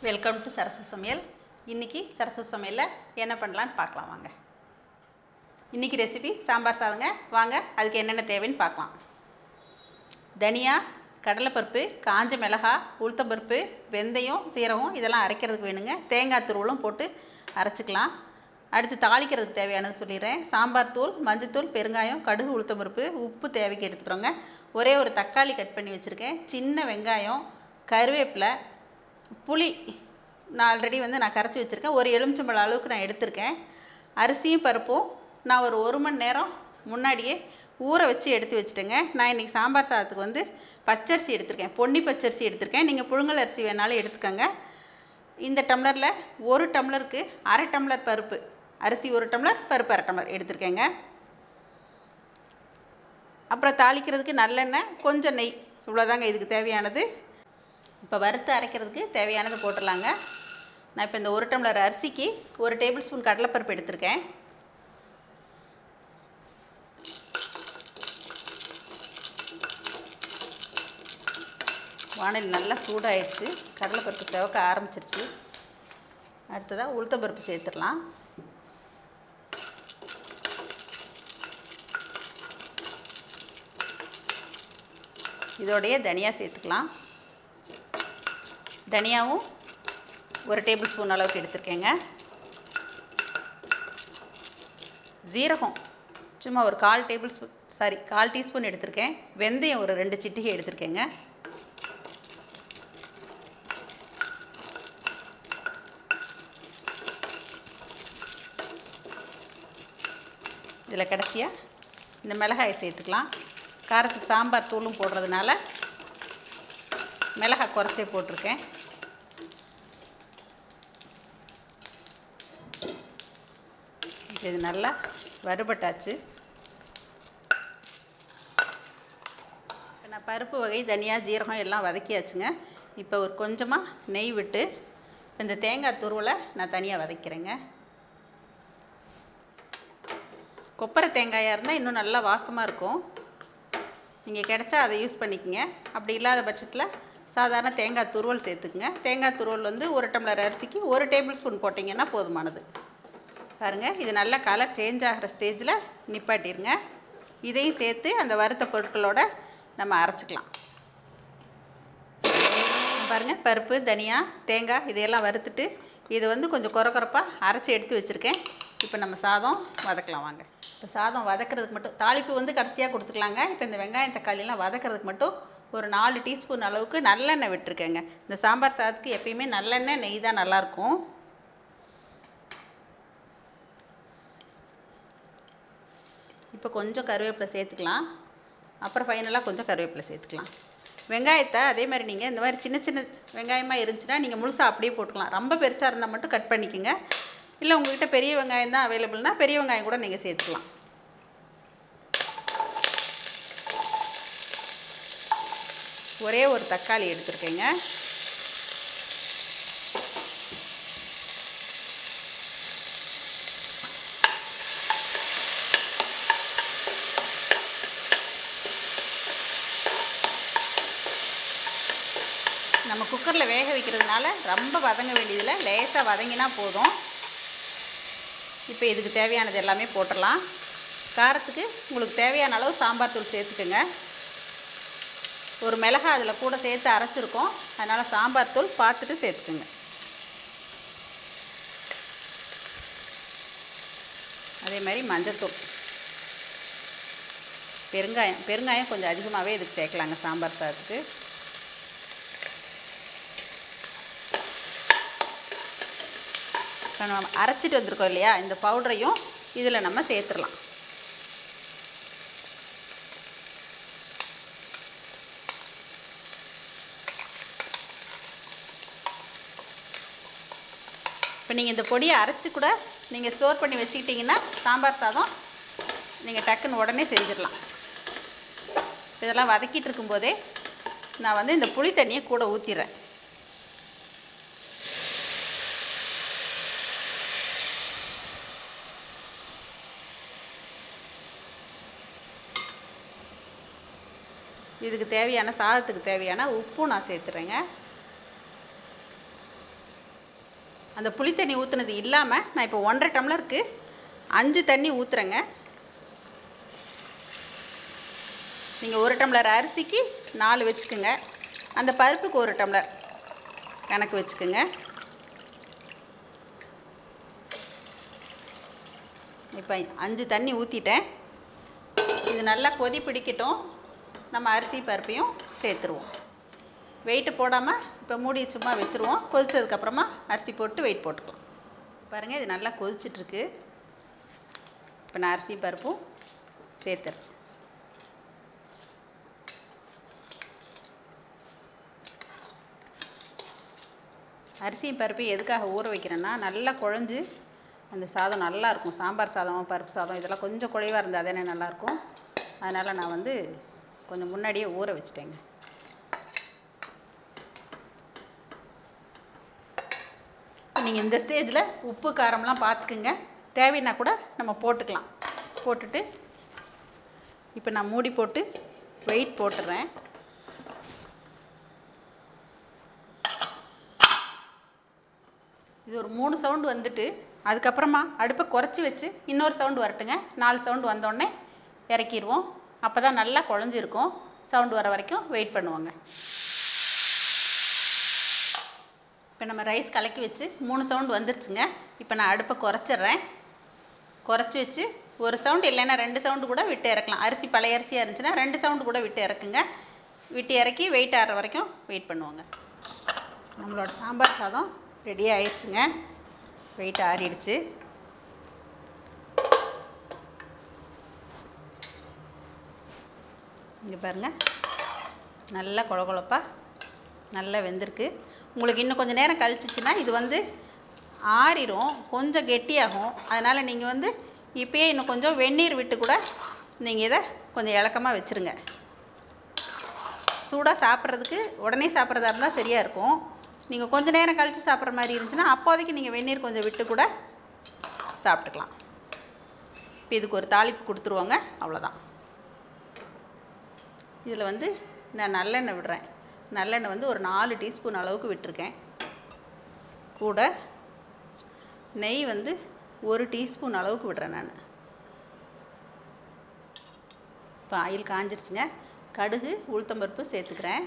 Welcome to Sarasu சமையல். இன்றைக்கி சரசு சமையலில் என்ன பண்ணலான்னு பார்க்கலாம் வாங்க. இன்றைக்கி ரெசிபி சாம்பார் சாதங்க. வாங்க அதுக்கு என்னென்ன தேவைன்னு பார்க்கலாம். தனியா, கடலைப்பருப்பு, காஞ்ச மிளகாய், உளுத்தம்பருப்பு, வெந்தயம், சீரகம் இதெல்லாம் அரைக்கிறதுக்கு வேணுங்க. தேங்காய் துருவலும் போட்டு அரைச்சிக்கலாம். அடுத்து தாளிக்கிறதுக்கு தேவையானது சொல்லிடுறேன். சாம்பார் தூள், மஞ்சத்தூள், பெருங்காயம், கடுகு, உளுத்தம்பருப்பு, உப்பு தேவைக்கு எடுத்துக்கிறோங்க. ஒரே ஒரு தக்காளி கட் பண்ணி வச்சுருக்கேன். சின்ன வெங்காயம், கருவேப்பிலை, புளி நான் ஆல்ரெடி நான் கரைச்சி வச்சுருக்கேன். ஒரு எலுமிச்சம்பழம் அளவுக்கு நான் எடுத்திருக்கேன். அரிசியும் பருப்பும் நான் ஒரு மணி நேரம் முன்னாடியே ஊற வச்சு எடுத்து வச்சுட்டேங்க. நான் இன்றைக்கி சாம்பார் சாதத்துக்கு பச்சரிசி எடுத்திருக்கேன். பொன்னி பச்சரிசி எடுத்திருக்கேன். நீங்கள் புழுங்கல் அரிசி வேணாலும் எடுத்துக்கோங்க. இந்த டம்ளரில் ஒரு டம்ளருக்கு அரை டம்ளர் பருப்பு, அரிசி ஒரு டம்ளர், பருப்பு அரை டம்ளர் எடுத்திருக்கேங்க. அப்புறம் தாளிக்கிறதுக்கு நல்லெண்ணெய், கொஞ்சம் நெய், இவ்வளோதாங்க இதுக்கு தேவையானது. இப்போ வறுத்து அரைக்கிறதுக்கு தேவையானது போட்டுடலாங்க. நான் இப்போ இந்த ஒரு டம்ளர் அரிசிக்கு 1 டேபிள் ஸ்பூன் கடலைப்பருப்பு எடுத்திருக்கேன். வானல் நல்லா சூடாகிடுச்சு. கடலைப்பருப்பு செவக்க ஆரம்பிச்சிருச்சு. அடுத்ததாக உளுத்தம்பருப்பு சேர்த்துடலாம். இதோடைய தனியா சேர்த்துக்கலாம். தனியாவும் 1 டேபிள் ஸ்பூன் அளவுக்கு எடுத்திருக்கேங்க. ஜீரகம் சும்மா ஒரு 1/4 டீஸ்பூன் எடுத்திருக்கேன். வெந்தயம் ஒரு 2 சிட்டிகை எடுத்திருக்கேங்க. இதில் கடைசியாக இந்த மிளகாயை சேர்த்துக்கலாம். காரத்துக்கு சாம்பார் தூளும் போடுறதுனால மிளகாய் குறைச்சே போட்டிருக்கேன். இது நல்லா வறுபட்டாச்சு. இப்போ நான் பருப்பு வகை, தனியா, ஜீரகம் எல்லாம் வதக்கியாச்சுங்க. இப்போ ஒரு கொஞ்சமாக நெய் விட்டு இந்த தேங்காய் துருவலை நான் தனியாக வதக்கிறேங்க. கொப்பரை தேங்காயாக இருந்தால் இன்னும் நல்லா வாசமாக இருக்கும். நீங்கள் கிடைச்சா அதை யூஸ் பண்ணிக்கோங்க. அப்படி இல்லாத பட்சத்தில் சாதாரண தேங்காய் துருவல் சேர்த்துக்குங்க. தேங்காய் துருவல் 1 டம்ளர் அரிசிக்கு 1 டேபிள் ஸ்பூன் போட்டிங்கன்னா போதுமானது. பாருங்கள், இது நல்லா கலர் சேஞ்ச் ஆகிற ஸ்டேஜில் நிப்பாட்டிடுங்க. இதையும் சேர்த்து அந்த வறுத்த பொருட்களோடு நம்ம அரைச்சிக்கலாம். பாருங்கள், பருப்பு, தனியா, தேங்காய் இதையெல்லாம் வறுத்துட்டு இது கொஞ்சம் கொரப்பாக அரைச்சி எடுத்து வச்சுருக்கேன். இப்போ நம்ம சாதம் வதக்கலாம் வாங்க. இப்போ சாதம் வதக்கிறதுக்கு மட்டும் தாளிப்பு கடைசியாக கொடுத்துக்கலாங்க. இப்போ இந்த வெங்காயம், தக்காளியெல்லாம் வதக்கிறதுக்கு மட்டும் ஒரு 4 டீஸ்பூன் அளவுக்கு நல்லெண்ணெய் விட்டுருக்கேங்க. இந்த சாம்பார் சாதத்துக்கு எப்பயுமே நல்லெண்ணெய், நெய் தான் நல்லாயிருக்கும். இப்போ கொஞ்சம் கருவேப்பிலை சேர்த்துக்கலாம். அப்புறம் ஃபைனலாக கொஞ்சம் கருவேப்பிலை சேர்த்துக்கலாம். வெங்காயத்தை அதே மாதிரி நீங்கள் இந்த மாதிரி சின்ன சின்ன வெங்காயமாக இருந்துச்சுன்னா நீங்கள் முழுசாக அப்படியே போட்டுக்கலாம். ரொம்ப பெருசாக இருந்தால் மட்டும் கட் பண்ணிக்கோங்க. இல்லை உங்கள்கிட்ட பெரிய வெங்காயம் தான் அவைலபிள்னால் பெரிய வெங்காயம் கூட நீங்கள் சேர்த்துக்கலாம். ஒரே ஒரு தக்காளி எடுத்துருக்கேங்க. நம்ம குக்கரில் வேக வைக்கிறதுனால ரொம்ப வதங்க வேண்டியதில்லை, லேசாக வதங்கினா போதும். இப்போ இதுக்கு தேவையானது எல்லாமே போட்டுடலாம். காரத்துக்கு உங்களுக்கு தேவையான அளவு சாம்பார் தூள் சேர்த்துக்குங்க. ஒரு மிளகாய் அதில் கூட சேர்த்து அரைச்சிருக்கோம், அதனால் சாம்பார் தூள் பார்த்துட்டு சேர்த்துக்குங்க. அதே மாதிரி மஞ்சத்தூள், பெருங்காயம் கொஞ்சம் அதிகமாகவே இதுக்கு சேர்க்கலாங்க சாம்பார் சாதத்துக்கு. நம்ம அரைச்சிட்டு வந்திருக்கோம் இல்லையா, இந்த பவுடரையும் இதில் நம்ம சேர்த்துடலாம். இப்போ நீங்கள் இந்த பொடியை அரைச்சி கூட நீங்கள் ஸ்டோர் பண்ணி வச்சுக்கிட்டிங்கன்னா சாம்பார் சாதம் நீங்கள் டக்குன்னு உடனே செஞ்சிடலாம். இதெல்லாம் வதக்கிட்டு இருக்கும்போதே நான் இந்த புளி தண்ணியை கூட ஊற்றிடுறேன். இதுக்கு தேவையான சாதத்துக்கு தேவையான உப்பும் நான் சேர்த்துறேங்க. அந்த புளி தண்ணி ஊற்றுனது இல்லாமல் நான் இப்போ 1.5 டம்ளருக்கு 5 தண்ணி ஊற்றுறேங்க. நீங்கள் 1 டம்ளர் அரிசிக்கு 4 வச்சுக்கோங்க. அந்த பருப்புக்கு 1 டம்ளர் கணக்கு வச்சுக்கோங்க. இப்போ 5 தண்ணி ஊற்றிட்டேன். இது நல்லா கொதி பிடிக்கட்டும். நம்ம அரிசி பருப்பையும் சேர்த்துருவோம். வெயிட்டு போடாமல் இப்போ மூடி சும்மா வச்சுருவோம். கொதிச்சதுக்கப்புறமா அரிசி போட்டு வெயிட் போட்டுக்கலாம். பாருங்கள், இது நல்லா கொதிச்சிட்ருக்கு. இப்போ நான் அரிசி பருப்பும் சேர்த்துறேன். அரிசியும் பருப்பு எதுக்காக ஊற வைக்கிறேன்னா, நல்லா குழஞ்சி அந்த சாதம் நல்லாயிருக்கும். சாம்பார் சாதம், பருப்பு சாதம் இதெல்லாம் கொஞ்சம் குழைவாக இருந்தால் தானே நல்லாயிருக்கும். அதனால் நான் வந்து கொஞ்சம் முன்னாடியே ஊற வச்சிட்டேங்க. நீங்கள் இந்த ஸ்டேஜில் உப்பு காரம்லாம் பார்த்துக்குங்க. தேவைன்னா கூட நம்ம போட்டுக்கலாம். போட்டுட்டு இப்போ நான் மூடி போட்டு வெயிட் போட்டுறேன். இது ஒரு 3 சவுண்டு வந்துட்டு அதுக்கப்புறமா அடுப்பை குறைச்சி வச்சு இன்னொரு சவுண்டு வரட்டுங்க. 4 சவுண்டு வந்தோடனே இறக்கிடுவோம். அப்போ தான் நல்லா குழஞ்சிருக்கும். சவுண்டு வர வரைக்கும் வெயிட் பண்ணுவோங்க. இப்போ நம்ம ரைஸ் கலக்கி வச்சு 3 சவுண்டு வந்துருச்சுங்க. இப்போ நான் அடுப்பை குறைச்சிட்றேன். குறைச்சி வச்சு ஒரு சவுண்டு இல்லைன்னா 2 சவுண்டு கூட விட்டு இறக்கலாம். அரிசி பழைய அரிசியாக இருந்துச்சுன்னா 2 சவுண்டு கூட விட்டு இறக்குங்க. விட்டு இறக்கி வெயிட் ஆகிற வரைக்கும் வெயிட் பண்ணுவோங்க. நம்மளோட சாம்பார் சாதம் ரெடி ஆயிடுச்சுங்க. வெயிட் ஆறிடுச்சு. இங்கே பாருங்கள், நல்லா கொழகொழப்பாக நல்லா வெந்திருக்கு. உங்களுக்கு இன்னும் கொஞ்சம் நேரம் கழிச்சிச்சின்னா இது வந்து ஆறிடும், கொஞ்சம் கெட்டியாகும். அதனால் நீங்கள் வந்து இப்போயே இன்னும் கொஞ்சம் வெந்நீர் விட்டு கூட நீங்கள் இதை கொஞ்சம் இலக்கமாக வச்சுருங்க. சூடாக சாப்பிட்றதுக்கு உடனே சாப்பிட்றதா இருந்தால் சரியாக இருக்கும். நீங்கள் கொஞ்சம் நேரம் கழித்து சாப்பிட்ற மாதிரி இருந்துச்சுன்னா அப்போதைக்கு நீங்கள் வெந்நீர் கொஞ்சம் விட்டு கூட சாப்பிட்டுக்கலாம். இப்போ இதுக்கு ஒரு தாளிப்பு கொடுத்துருவோங்க. அவ்வளோதான். இதில் வந்து நான் நல்லெண்ணெய் விடுறேன். நல்லெண்ணெய் வந்து ஒரு 4 டீஸ்பூன் அளவுக்கு விட்டுருக்கேன். கூட நெய் வந்து 1 டீஸ்பூன் அளவுக்கு விடுறேன் நான். இப்போ ஆயில் காஞ்சிருச்சுங்க. கடுகு உளுத்தம்பருப்பு சேர்த்துக்கிறேன்.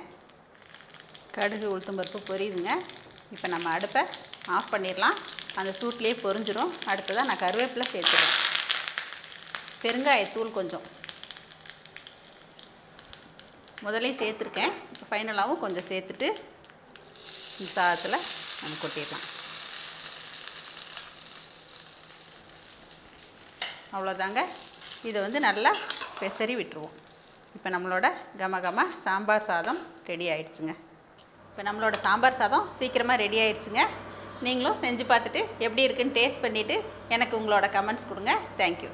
கடுகு உளுத்தம்பருப்பு பொரியுதுங்க. இப்போ நம்ம அடுப்பை ஆஃப் பண்ணிடலாம். அந்த சூட்லேயே பொரிஞ்சிடும். அடுத்ததாக நான் கருவேப்பிலை சேர்த்துக்கிறேன். பெருங்காயத்தூள் கொஞ்சம் முதலே சேர்த்துருக்கேன். இப்போ ஃபைனலாகவும் கொஞ்சம் சேர்த்துட்டு இந்த சாதத்தில் நம்ம கொட்டிடலாம். அவ்வளோதாங்க. இதை வந்து நல்லா பெசரி விட்டுருவோம். இப்போ நம்மளோட கமகம சாம்பார் சாதம் ரெடி ஆயிடுச்சுங்க. இப்போ நம்மளோட சாம்பார் சாதம் சீக்கிரமாக ரெடி ஆயிடுச்சுங்க. நீங்களும் செஞ்சு பார்த்துட்டு எப்படி இருக்குன்னு டேஸ்ட் பண்ணிவிட்டு எனக்கு உங்களோட கமெண்ட்ஸ் கொடுங்க. தேங்க்யூ.